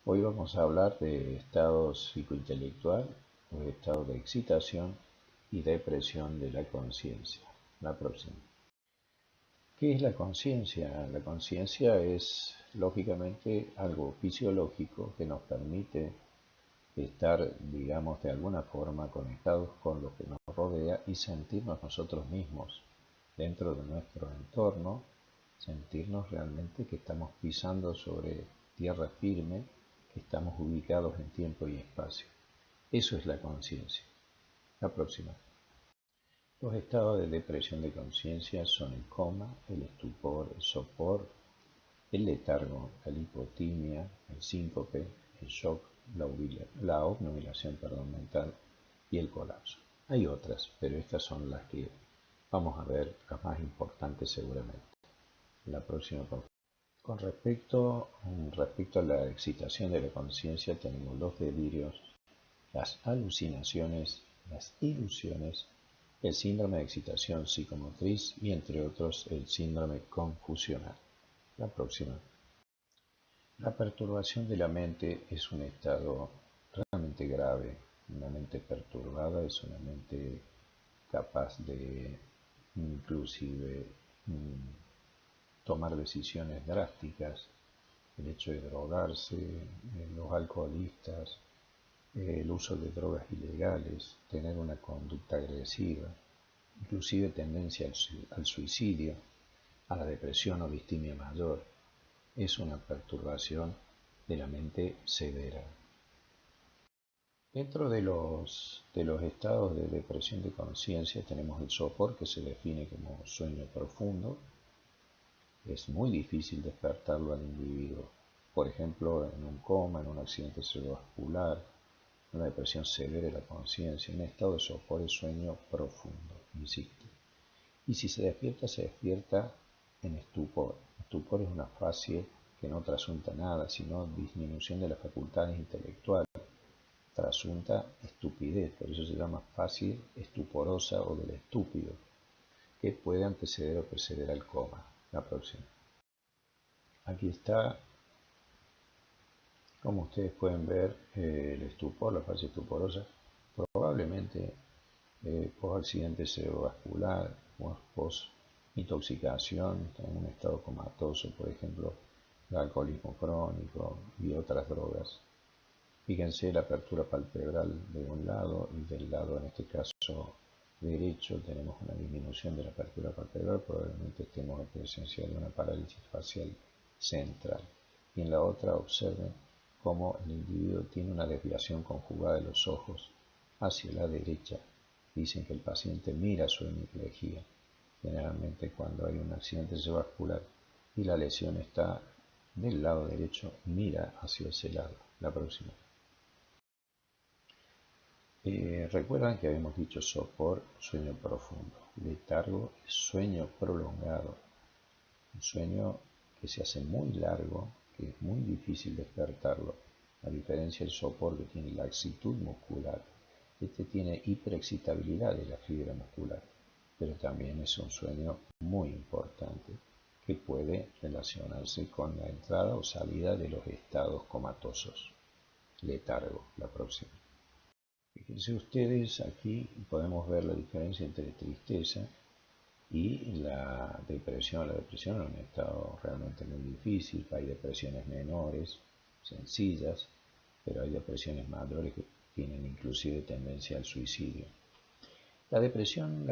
Hoy vamos a hablar de estado psicointelectual o de estado de excitación y depresión de la conciencia. La próxima. ¿Qué es la conciencia? La conciencia es lógicamente algo fisiológico que nos permite estar, digamos, de alguna forma conectados con lo que nos rodea y sentirnos nosotros mismos dentro de nuestro entorno, sentirnos realmente que estamos pisando sobre tierra firme, que estamos ubicados en tiempo y espacio. Eso es la conciencia. La próxima. Los estados de depresión de conciencia son el coma, el estupor, el sopor, el letargo, la hipotimia, el síncope, el shock, la obnubilación mental y el colapso. Hay otras, pero estas son las que vamos a ver, las más importantes seguramente. La próxima, por favor. Con respecto a la excitación de la conciencia, tenemos los delirios, las alucinaciones, las ilusiones, el síndrome de excitación psicomotriz y, entre otros, el síndrome confusional. La próxima. La perturbación de la mente es un estado realmente grave. Una mente perturbada es una mente capaz de inclusive tomar decisiones drásticas. El hecho de drogarse, los alcoholistas, el uso de drogas ilegales, tener una conducta agresiva, inclusive tendencia al suicidio, a la depresión o distimia mayor, es una perturbación de la mente severa. Dentro de los estados de depresión de conciencia tenemos el sopor, que se define como sueño profundo. Es muy difícil despertarlo al individuo, por ejemplo, en un coma, en un accidente cerebrovascular, una depresión severa de la conciencia, un estado de sopor es sueño profundo, insisto. Y si se despierta en estupor. Estupor es una fase que no trasunta nada, sino disminución de las facultades intelectuales. Trasunta estupidez, por eso se llama fase estuporosa o del estúpido, que puede anteceder o preceder al coma. La próxima. Aquí está, como ustedes pueden ver, el estupor, la fase estuporosa, probablemente post accidente cerebrovascular, post intoxicación, en un estado comatoso, por ejemplo, el alcoholismo crónico y otras drogas. Fíjense la apertura palpebral de un lado y del lado, en este caso derecho, tenemos una disminución de la apertura palpebral, probablemente estemos en presencia de una parálisis facial central. Y en la otra observen cómo el individuo tiene una desviación conjugada de los ojos hacia la derecha. Dicen que el paciente mira su hemiplegia, generalmente cuando hay un accidente cerebrovascular y la lesión está del lado derecho, mira hacia ese lado. La próxima. Recuerdan que habíamos dicho sopor, sueño profundo, letargo, sueño prolongado, un sueño que se hace muy largo, que es muy difícil despertarlo, a diferencia del sopor que tiene laxitud muscular. Este tiene hiperexcitabilidad de la fibra muscular, pero también es un sueño muy importante que puede relacionarse con la entrada o salida de los estados comatosos. Letargo, la próxima. Fíjense ustedes, aquí podemos ver la diferencia entre tristeza y la depresión. La depresión es un estado realmente muy difícil. Hay depresiones menores, sencillas, pero hay depresiones mayores que tienen inclusive tendencia al suicidio. La depresión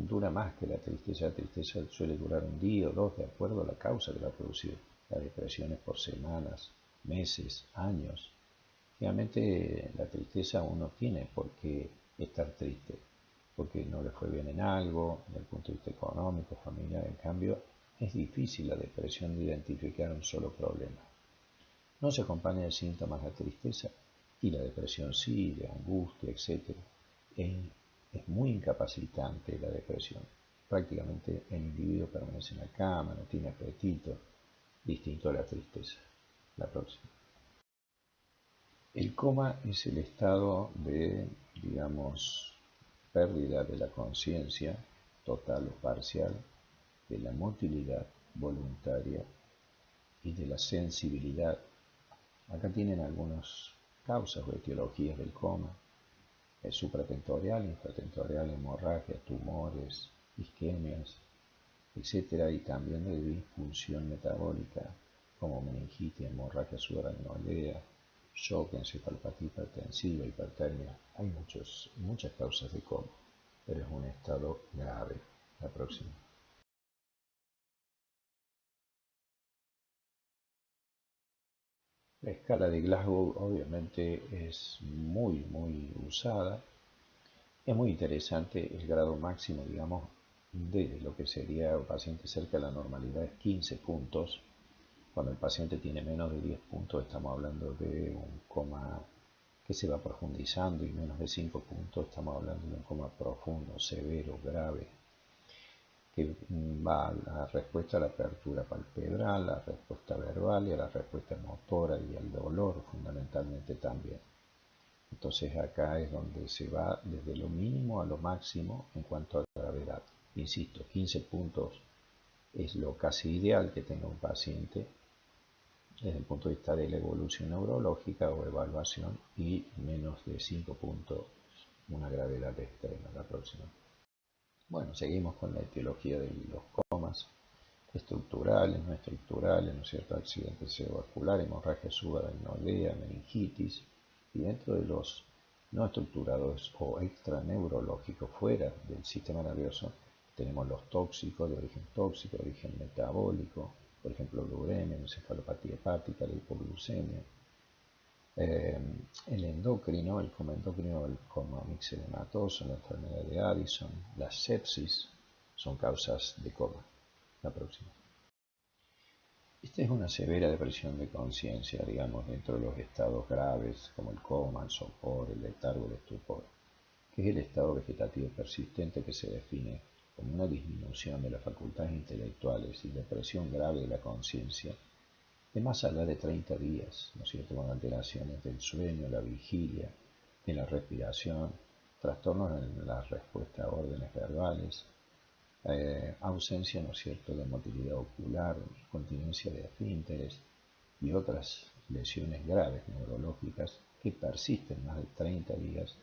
dura más que la tristeza. La tristeza suele durar un día o dos, de acuerdo a la causa que la ha producido. La depresión es por semanas, meses, años. Realmente la tristeza uno tiene por qué estar triste, porque no le fue bien en algo, desde el punto de vista económico, familiar. En cambio, es difícil la depresión de identificar un solo problema. No se acompaña de síntomas la tristeza y la depresión sí, de angustia, etc. Es muy incapacitante la depresión. Prácticamente el individuo permanece en la cama, no tiene apetito, distinto a la tristeza. La próxima. El coma es el estado de, digamos, pérdida de la conciencia total o parcial, de la motilidad voluntaria y de la sensibilidad Acá tienen algunas causas o etiologías del coma: supratentorial, infratentorial, hemorragia, tumores, isquemias, etcétera, y también de disfunción metabólica, como meningitis, hemorragia subaracnoidea, shock, encefalopatía hipertensiva, hipertermia. Hay muchas causas de coma, pero es un estado grave. La próxima. La escala de Glasgow obviamente es muy usada. Es muy interesante. El grado máximo, digamos, de lo que sería un paciente cerca de la normalidad es 15 puntos. Cuando el paciente tiene menos de 10 puntos estamos hablando de un coma que se va profundizando, y menos de 5 puntos estamos hablando de un coma profundo, severo, grave, que va a la respuesta a la apertura palpebral, a la respuesta verbal y a la respuesta motora y al dolor fundamentalmente también. Entonces acá es donde se va desde lo mínimo a lo máximo en cuanto a gravedad. Insisto, 15 puntos es lo casi ideal que tenga un paciente desde el punto de vista de la evolución neurológica o evaluación, y menos de 5 puntos una gravedad extrema. La próxima. Bueno, seguimos con la etiología de los comas: estructurales, no estructurales, ¿no es cierto? Accidente cerebrovascular, hemorragia subaracnoidea, meningitis. Y dentro de los no estructurados o extraneurológicos, fuera del sistema nervioso, tenemos los tóxicos, de origen metabólico, por ejemplo, la uremia, encefalopatía hepática, la hipoglucemia. El endocrino, el coma endocrino, el coma mixedematoso, la enfermedad de Addison, la sepsis, son causas de coma. La próxima. Esta es una severa depresión de conciencia, digamos, dentro de los estados graves, como el coma, el sopor, el letargo, el estupor, que es el estado vegetativo persistente que se define como una disminución de las facultades intelectuales y depresión grave de la conciencia de más allá de 30 días, ¿no es cierto?, con alteraciones del sueño, la vigilia, en la respiración, trastornos en la respuesta a órdenes verbales, ausencia, ¿no es cierto?, de motilidad ocular, continencia de esfínteres y otras lesiones graves neurológicas que persisten más de 30 días.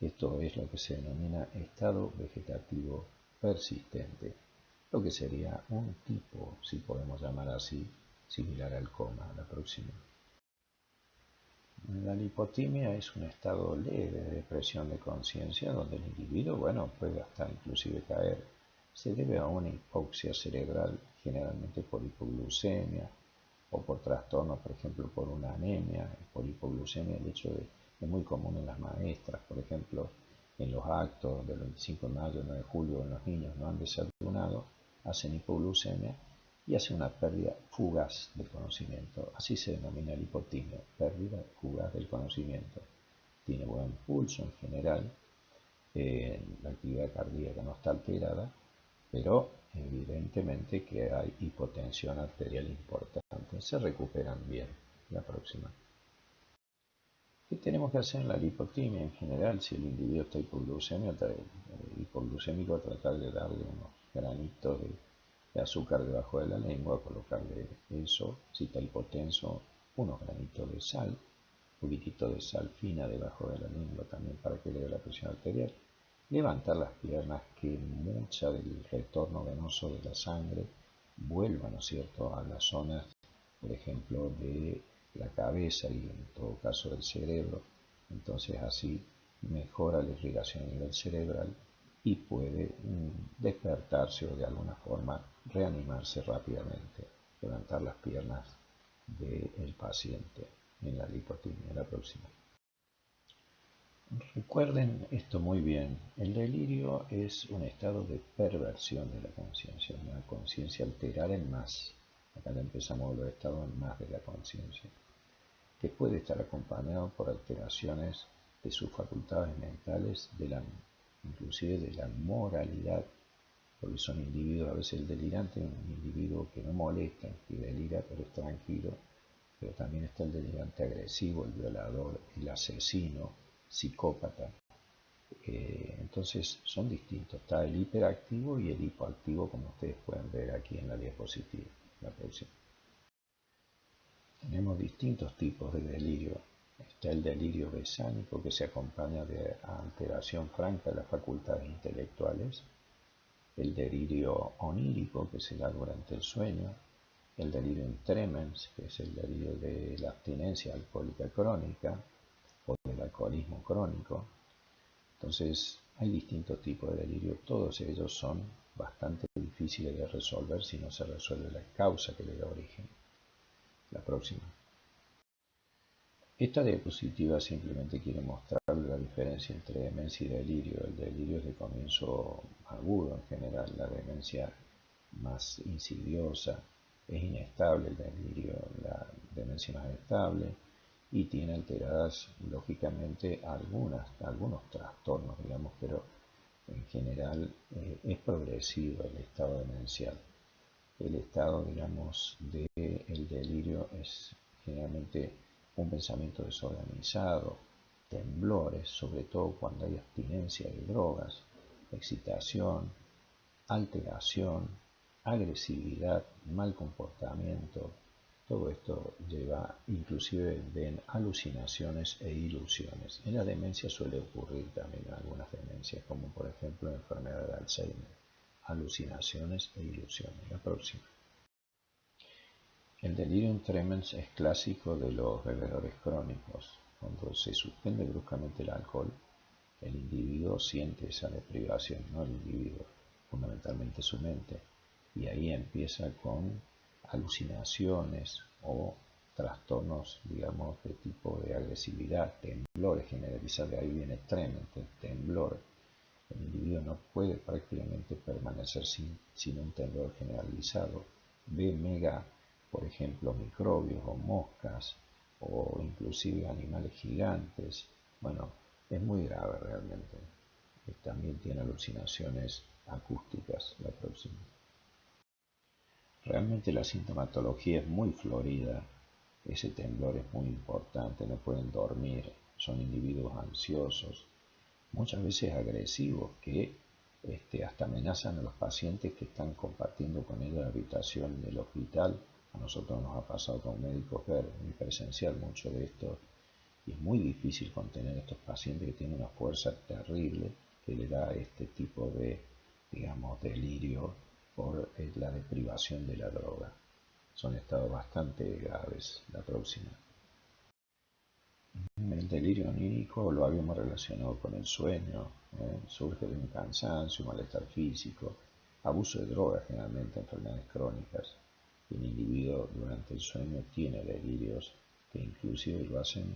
Esto es lo que se denomina estado vegetativo persistente, lo que sería un tipo, si podemos llamar así, similar al coma. La próxima. La lipotimia es un estado leve de depresión de conciencia donde el individuo, bueno, puede hasta inclusive caer. Se debe a una hipoxia cerebral, generalmente por hipoglucemia o por trastornos, por ejemplo, por una anemia. Por hipoglucemia, el hecho de, es muy común en las maestras, por ejemplo, en los actos del 25 de mayo, 9 de julio, en los niños no han desayunado, hacen hipoglucemia y hace una pérdida fugaz del conocimiento. Así se denomina el hipotimia, pérdida fugaz del conocimiento. Tiene buen pulso en general, la actividad cardíaca no está alterada, pero evidentemente que hay hipotensión arterial importante. Se recuperan bien. La próxima. ¿Qué tenemos que hacer en la lipotimia en general? Si el individuo está hipoglucémico, tratar de darle unos granitos de azúcar debajo de la lengua, colocarle eso. Si está hipotenso, unos granitos de sal, un poquitito de sal fina debajo de la lengua también para que le dé la presión arterial. Levantar las piernas, que mucha del retorno venoso de la sangre vuelva, ¿no es cierto?, a las zonas, por ejemplo, de la cabeza y en todo caso del cerebro. Entonces así mejora la irrigación a nivel cerebral y puede despertarse o de alguna forma reanimarse rápidamente. Levantar las piernas del paciente en la lipotimia. La próxima. Recuerden esto muy bien: el delirio es un estado de perversión de la conciencia, una conciencia alterada en más. Acá ya empezamos los estados en más de la conciencia, que puede estar acompañado por alteraciones de sus facultades mentales, inclusive de la moralidad, porque son individuos, a veces el delirante es un individuo que no molesta, que delira pero es tranquilo, pero también está el delirante agresivo, el violador, el asesino, psicópata. Entonces son distintos. Está el hiperactivo y el hipoactivo, como ustedes pueden ver aquí en la diapositiva. La próxima. Tenemos distintos tipos de delirio. Está el delirio besánico, que se acompaña de alteración franca de las facultades intelectuales, el delirio onírico, que se da durante el sueño, el delirio tremens, que es el delirio de la abstinencia alcohólica crónica o del alcoholismo crónico. Entonces, hay distintos tipos de delirio, todos ellos son bastante difíciles de resolver si no se resuelve la causa que le da origen. La próxima. Esta diapositiva simplemente quiere mostrar la diferencia entre demencia y delirio. El delirio es de comienzo agudo en general, la demencia más insidiosa, es inestable el delirio, la demencia más estable y tiene alteradas lógicamente algunos trastornos, digamos, pero en general es progresivo el estado demencial. El estado, digamos, del delirio es generalmente un pensamiento desorganizado, temblores, sobre todo cuando hay abstinencia de drogas, excitación, alteración, agresividad, mal comportamiento. Todo esto lleva, inclusive ven alucinaciones e ilusiones. En la demencia suele ocurrir también algunas demencias, como por ejemplo la enfermedad de Alzheimer, alucinaciones e ilusiones. La próxima. El delirium tremens es clásico de los bebedores crónicos. Cuando se suspende bruscamente el alcohol, el individuo siente esa deprivación, no el individuo, fundamentalmente su mente. Y ahí empieza con alucinaciones o trastornos, digamos, de tipo de agresividad, temblores generalizados. De ahí viene tremens, el temblor. El individuo no puede prácticamente permanecer sin un temblor generalizado. Ve mega, por ejemplo, microbios o moscas o inclusive animales gigantes. Bueno, es muy grave realmente. También tiene alucinaciones acústicas. La próxima. Realmente la sintomatología es muy florida. Ese temblor es muy importante, no pueden dormir, son individuos ansiosos, muchas veces agresivos, que hasta amenazan a los pacientes que están compartiendo con ellos la habitación del hospital. A nosotros nos ha pasado como médicos ver y presenciar mucho de esto, y es muy difícil contener a estos pacientes que tienen una fuerza terrible que le da este tipo de, digamos, delirio por la deprivación de la droga. Son estados bastante graves. La próxima. El delirio onírico lo habíamos relacionado con el sueño, surge de un cansancio, malestar físico, abuso de drogas, generalmente enfermedades crónicas. El individuo durante el sueño tiene delirios que inclusive lo hacen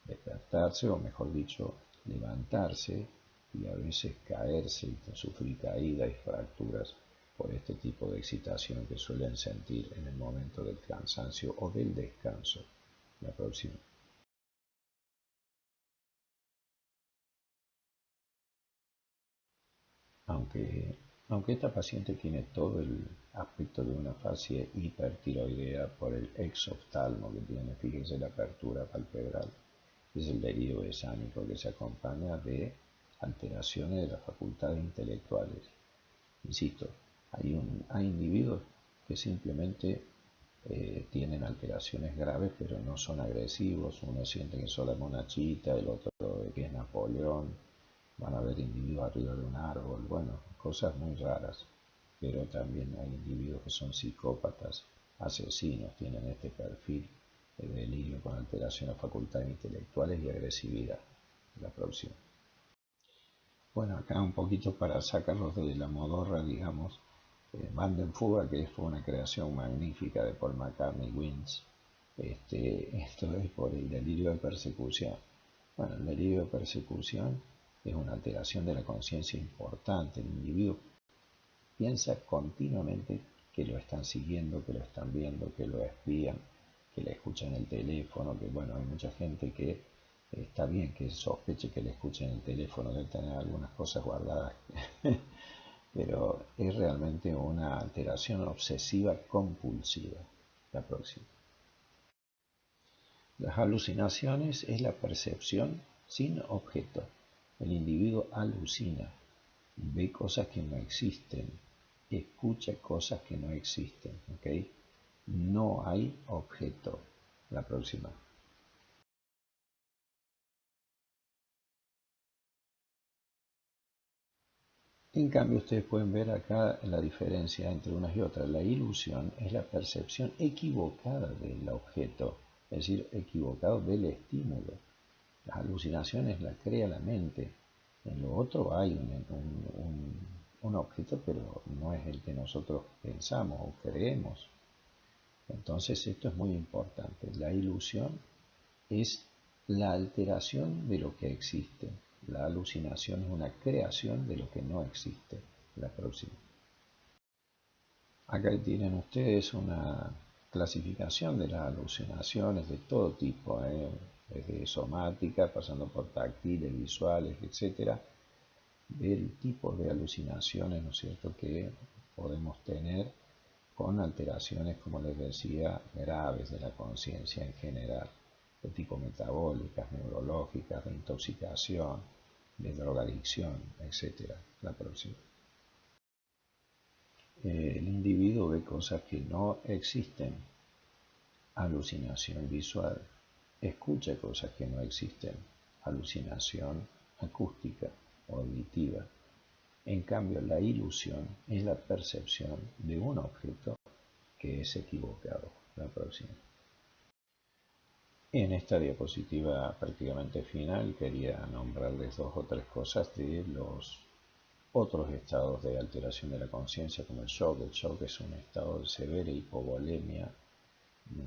despertarse, o mejor dicho, levantarse y a veces caerse y sufrir caídas y fracturas por este tipo de excitación que suelen sentir en el momento del cansancio o del descanso. La próxima. Aunque esta paciente tiene todo el aspecto de una fascia hipertiroidea por el exoftalmo que tiene, fíjese la apertura palpebral, es el delirio besánico que se acompaña de alteraciones de las facultades intelectuales. Insisto, hay individuos que simplemente tienen alteraciones graves pero no son agresivos. Uno siente que es solo monachita, el otro que es Napoleón. Van a ver individuos arriba de un árbol, bueno, cosas muy raras. Pero también hay individuos que son psicópatas, asesinos, tienen este perfil de delirio con alteración de facultades intelectuales y agresividad. La próxima. Bueno, acá un poquito para sacarlos de la modorra, digamos, Banda en Fuga, que fue una creación magnífica de Paul McCartney Wins. Esto es por el delirio de persecución. Bueno, el delirio de persecución es una alteración de la conciencia importante. El individuo piensa continuamente que lo están siguiendo, que lo están viendo, que lo espían, que le escuchan el teléfono, que bueno, hay mucha gente que está bien que sospeche que le escuchen el teléfono, de tener algunas cosas guardadas, pero es realmente una alteración obsesiva compulsiva. La próxima. Las alucinaciones es la percepción sin objeto. El individuo alucina, ve cosas que no existen, escucha cosas que no existen, ¿ok? No hay objeto. La próxima. En cambio, ustedes pueden ver acá la diferencia entre unas y otras. La ilusión es la percepción equivocada del objeto, es decir, equivocado del estímulo. Las alucinaciones las crea la mente. En lo otro hay un objeto, pero no es el que nosotros pensamos o creemos. Entonces esto es muy importante. La ilusión es la alteración de lo que existe. La alucinación es una creación de lo que no existe. La próxima. Acá tienen ustedes una clasificación de las alucinaciones de todo tipo, desde somática, pasando por táctiles, visuales, etcétera, del tipo de alucinaciones, ¿no es cierto?, que podemos tener con alteraciones, como les decía, graves de la conciencia en general, de tipo metabólicas, neurológicas, de intoxicación, de drogadicción, etcétera. La próxima. El individuo ve cosas que no existen, alucinación visual, escucha cosas que no existen, alucinación acústica o auditiva. En cambio, la ilusión es la percepción de un objeto que es equivocado. La próxima. En esta diapositiva prácticamente final quería nombrarles dos o tres cosas de los otros estados de alteración de la conciencia, como el shock. El shock es un estado de severa hipovolemia,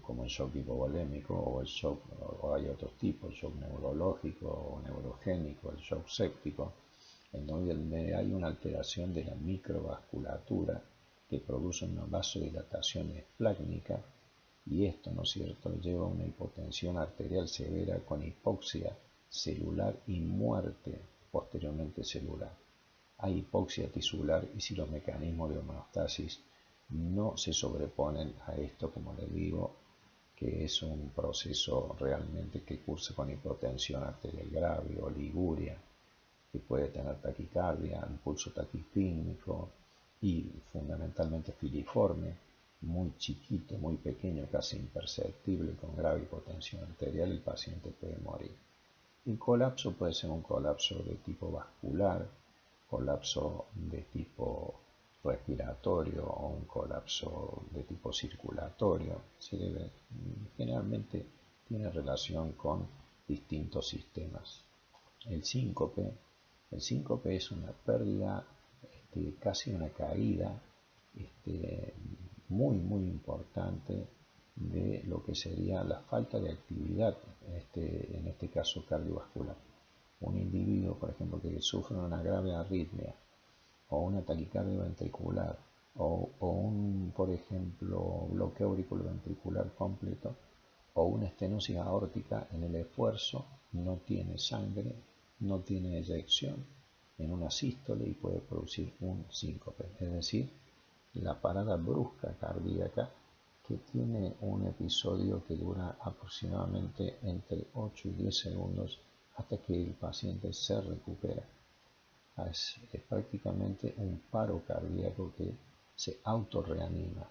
como el shock hipovolémico, o el shock, o hay otros tipos, el shock neurológico o neurogénico, el shock séptico, en donde hay una alteración de la microvasculatura que produce una vasodilatación esplácnica, y esto, ¿no es cierto?, lleva a una hipotensión arterial severa con hipoxia celular y muerte posteriormente celular. Hay hipoxia tisular, y si los mecanismos de homeostasis no se sobreponen a esto, como les digo, que es un proceso realmente que cursa con hipotensión arterial grave, oliguria, que puede tener taquicardia, impulso taquipnímico y fundamentalmente filiforme, muy chiquito, muy pequeño, casi imperceptible, con grave hipotensión arterial, el paciente puede morir. El colapso puede ser un colapso de tipo vascular, colapso de tipo respiratorio o un colapso de tipo circulatorio. Generalmente tiene relación con distintos sistemas. El síncope es una pérdida, casi una caída muy importante de lo que sería la falta de actividad, en este caso cardiovascular. Un individuo, por ejemplo, que sufre una grave arritmia o una taquicardia ventricular o un, por ejemplo, bloqueo auriculoventricular completo o una estenosis aórtica, en el esfuerzo no tiene sangre, no tiene eyección en una sístole y puede producir un síncope, es decir, la parada brusca cardíaca, que tiene un episodio que dura aproximadamente entre 8 y 10 segundos hasta que el paciente se recupera. Es prácticamente un paro cardíaco que se autorreanima.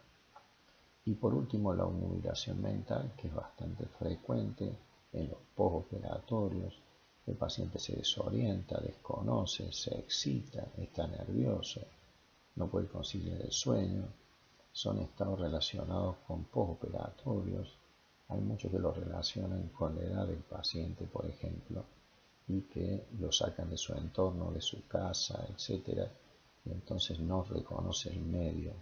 Y por último, la obnubilación mental, que es bastante frecuente en los postoperatorios. El paciente se desorienta, desconoce, se excita, está nervioso, no puede conciliar el sueño. Son estados relacionados con postoperatorios. Hay muchos que lo relacionan con la edad del paciente, por ejemplo, y que lo sacan de su entorno, de su casa, etc. Y entonces no reconoce el medio.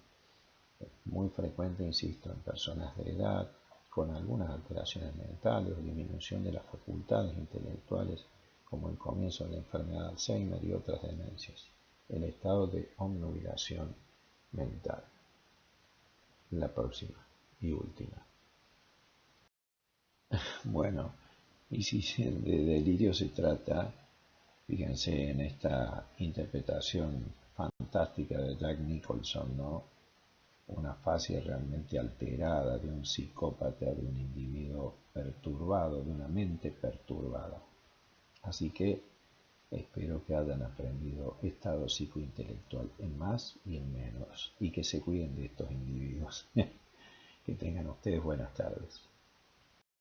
Muy frecuente, insisto, en personas de edad, con algunas alteraciones mentales o disminución de las facultades intelectuales, como el comienzo de la enfermedad de Alzheimer y otras demencias. El estado de obnubilación mental. La próxima y última. Bueno, y si de delirio se trata, fíjense en esta interpretación fantástica de Jack Nicholson, ¿no? Una fase realmente alterada de un psicópata, de un individuo perturbado, de una mente perturbada. Así que espero que hayan aprendido estado psicointelectual en más y en menos, y que se cuiden de estos individuos. Que tengan ustedes buenas tardes.